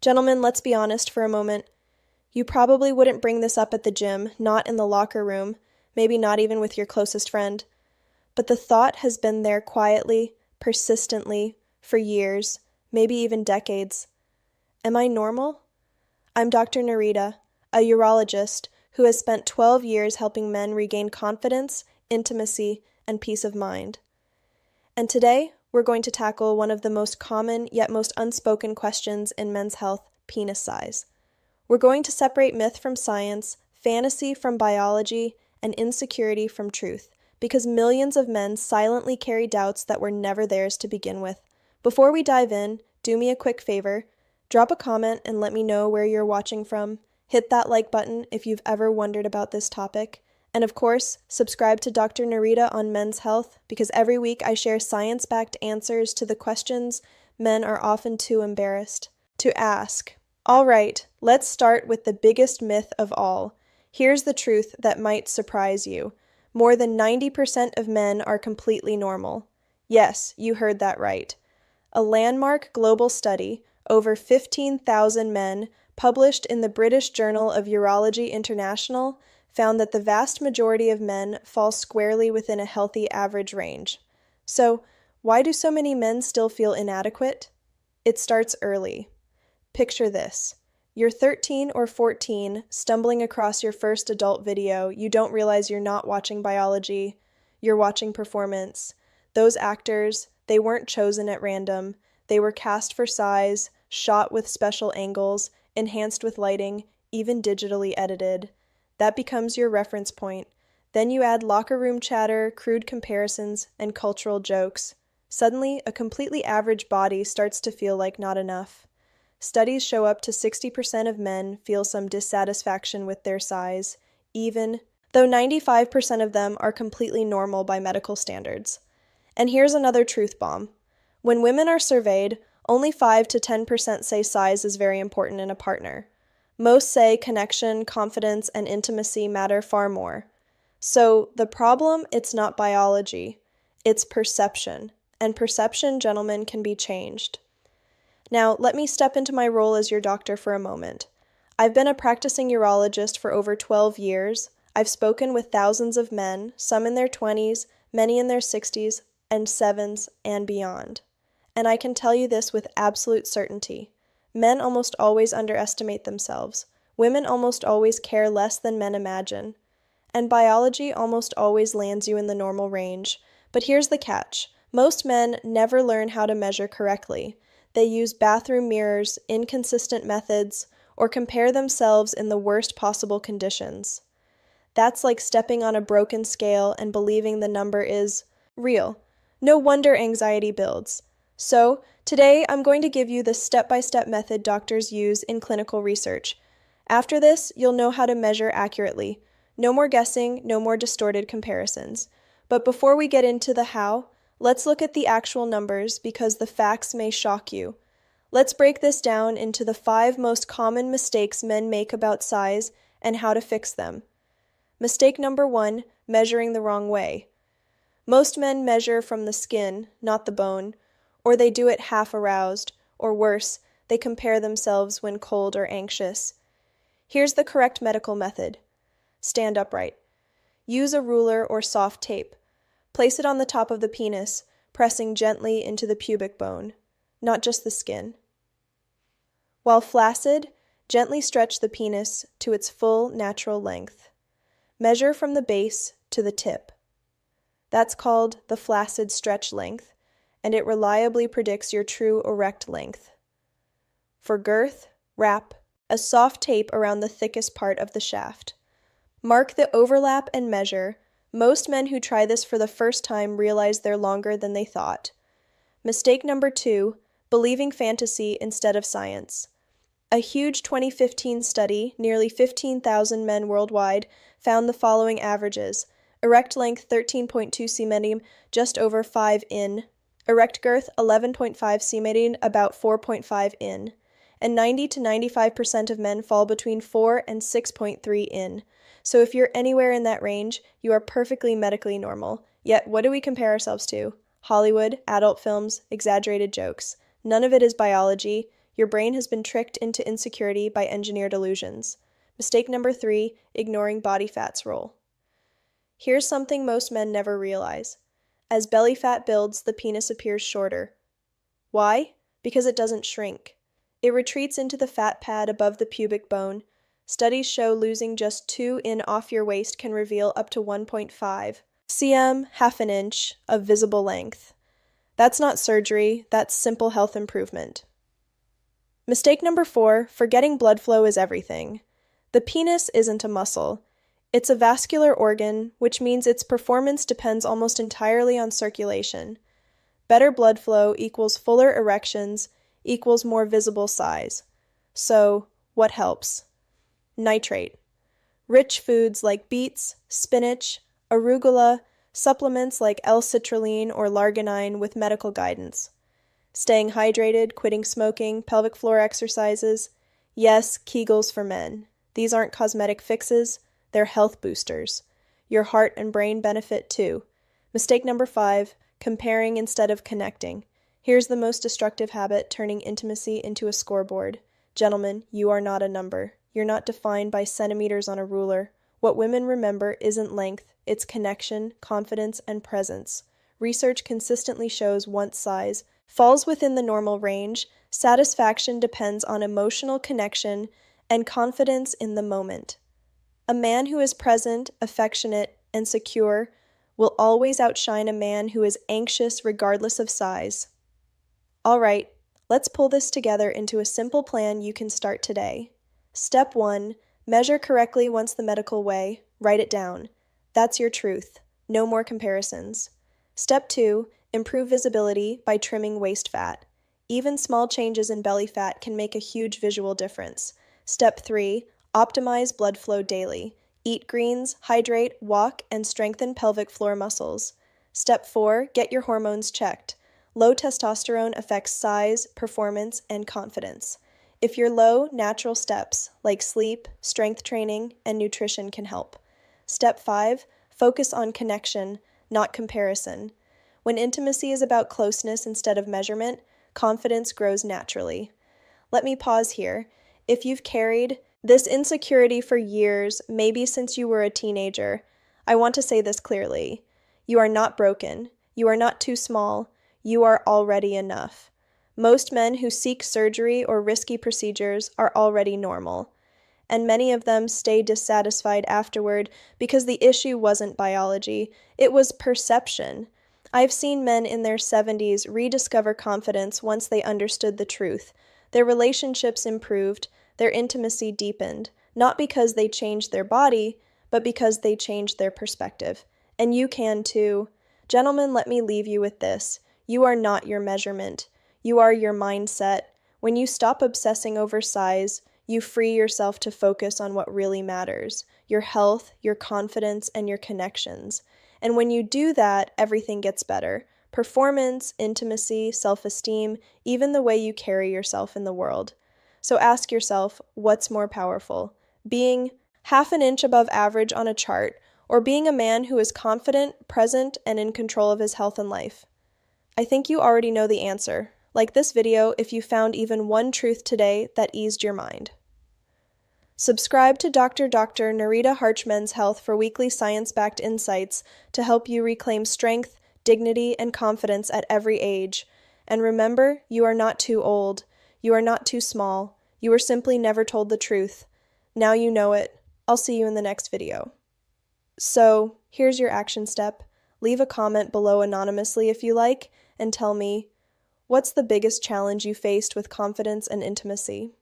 Gentlemen, let's be honest for a moment. You probably wouldn't bring this up at the gym, not in the locker room, maybe not even with your closest friend. But the thought has been there quietly, persistently, for years, maybe even decades. Am I normal? I'm Dr. Narita, a urologist who has spent 12 years helping men regain confidence, intimacy, and peace of mind. And today, we're going to tackle one of the most common yet most unspoken questions in men's health: penis size. We're going to separate myth from science, fantasy from biology, and insecurity from truth, because millions of men silently carry doubts that were never theirs to begin with. Before we dive in, do me a quick favor. Drop a comment and let me know where you're watching from. Hit that like button if you've ever wondered about this topic. And of course, subscribe to Dr. Narita on men's health, because every week I share science-backed answers to the questions men are often too embarrassed to ask. All right, let's start with the biggest myth of all. Here's the truth that might surprise you. More than 90% of men are completely normal. Yes, you heard that right. A landmark global study, over 15,000 men, published in the British Journal of Urology International, found that the vast majority of men fall squarely within a healthy average range. So, why do so many men still feel inadequate? It starts early. Picture this. You're 13 or 14, stumbling across your first adult video. You don't realize you're not watching biology, you're watching performance. Those actors, they weren't chosen at random. They were cast for size, shot with special angles, enhanced with lighting, even digitally edited. That becomes your reference point. Then you add locker room chatter, crude comparisons, and cultural jokes. Suddenly, a completely average body starts to feel like not enough. Studies show up to 60% of men feel some dissatisfaction with their size, even though 95% of them are completely normal by medical standards. And here's another truth bomb. When women are surveyed, only 5 to 10% say size is very important in a partner. Most say connection, confidence, and intimacy matter far more. So the problem, it's not biology, it's perception. And perception, gentlemen, can be changed. Now, let me step into my role as your doctor for a moment. I've been a practicing urologist for over 12 years. I've spoken with thousands of men, some in their 20s, many in their 60s, and 7s, and beyond. And I can tell you this with absolute certainty. Men almost always underestimate themselves. Women almost always care less than men imagine. And biology almost always lands you in the normal range. But here's the catch. Most men never learn how to measure correctly. They use bathroom mirrors, inconsistent methods, or compare themselves in the worst possible conditions. That's like stepping on a broken scale and believing the number is real. No wonder anxiety builds. So, today I'm going to give you the step-by-step method doctors use in clinical research. After this, you'll know how to measure accurately. No more guessing, no more distorted comparisons. But before we get into the how, let's look at the actual numbers because the facts may shock you. Let's break this down into the 5 most common mistakes men make about size and how to fix them. Mistake number 1, measuring the wrong way. Most men measure from the skin, not the bone, or they do it half aroused, or worse, they compare themselves when cold or anxious. Here's the correct medical method. Stand upright. Use a ruler or soft tape. Place it on the top of the penis, pressing gently into the pubic bone, not just the skin. While flaccid, gently stretch the penis to its full natural length. Measure from the base to the tip. That's called the flaccid stretch length, and it reliably predicts your true erect length. For girth, wrap a soft tape around the thickest part of the shaft. Mark the overlap and measure. Most men who try this for the first time realize they're longer than they thought. Mistake number 2, believing fantasy instead of science. A huge 2015 study, nearly 15,000 men worldwide, found the following averages. Erect length 13.2 cm, just over 5 in. Erect girth 11.5 cm, about 4.5 in. And 90 to 95% of men fall between 4 and 6.3 in. So if you're anywhere in that range, you are perfectly medically normal. Yet what do we compare ourselves to? Hollywood, adult films, exaggerated jokes. None of it is biology. Your brain has been tricked into insecurity by engineered illusions. Mistake number 3, ignoring body fat's role. Here's something most men never realize. As belly fat builds, the penis appears shorter. Why? Because it doesn't shrink. It retreats into the fat pad above the pubic bone. Studies show losing just 2 in off your waist can reveal up to 1.5 cm, half an inch, of visible length. That's not surgery, that's simple health improvement. Mistake number 4, forgetting blood flow is everything. The penis isn't a muscle. It's a vascular organ, which means its performance depends almost entirely on circulation. Better blood flow equals fuller erections, equals more visible size. So, what helps? Nitrate. Rich foods like beets, spinach, arugula, supplements like L-citrulline or Larginine with medical guidance. Staying hydrated, quitting smoking, pelvic floor exercises. Yes, Kegels for men. These aren't cosmetic fixes, they're health boosters. Your heart and brain benefit too. Mistake number 5, comparing instead of connecting. Here's the most destructive habit, turning intimacy into a scoreboard. Gentlemen, you are not a number. You're not defined by centimeters on a ruler. What women remember isn't length, it's connection, confidence, and presence. Research consistently shows once size falls within the normal range, satisfaction depends on emotional connection and confidence in the moment. A man who is present, affectionate, and secure will always outshine a man who is anxious regardless of size. All right, let's pull this together into a simple plan you can start today. Step 1, measure correctly once the medical way. Write it down. That's your truth. No more comparisons. Step 2, improve visibility by trimming waist fat. Even small changes in belly fat can make a huge visual difference. Step 3, optimize blood flow daily. Eat greens, hydrate, walk, and strengthen pelvic floor muscles. Step 4, get your hormones checked. Low testosterone affects size, performance, and confidence. If you're low, natural steps like sleep, strength training, and nutrition can help. Step 5, focus on connection, not comparison. When intimacy is about closeness instead of measurement, confidence grows naturally. Let me pause here. If you've carried this insecurity for years, maybe since you were a teenager, I want to say this clearly. You are not broken. You are not too small. You are already enough. Most men who seek surgery or risky procedures are already normal, and many of them stay dissatisfied afterward because the issue wasn't biology, it was perception. I've seen men in their 70s rediscover confidence once they understood the truth. Their relationships improved, their intimacy deepened, not because they changed their body, but because they changed their perspective. And you can too. Gentlemen, let me leave you with this. You are not your measurement. You are your mindset. When you stop obsessing over size, you free yourself to focus on what really matters, your health, your confidence, and your connections. And when you do that, everything gets better. Performance, intimacy, self-esteem, even the way you carry yourself in the world. So ask yourself, what's more powerful? Being half an inch above average on a chart, or being a man who is confident, present, and in control of his health and life? I think you already know the answer. Like this video if you found even one truth today that eased your mind. Subscribe to Dr. Narita Harchman's Health for weekly science-backed insights to help you reclaim strength, dignity, and confidence at every age. And remember, you are not too old. You are not too small. You were simply never told the truth. Now you know it. I'll see you in the next video. So, here's your action step. Leave a comment below anonymously if you like, and tell me, what's the biggest challenge you faced with confidence and intimacy?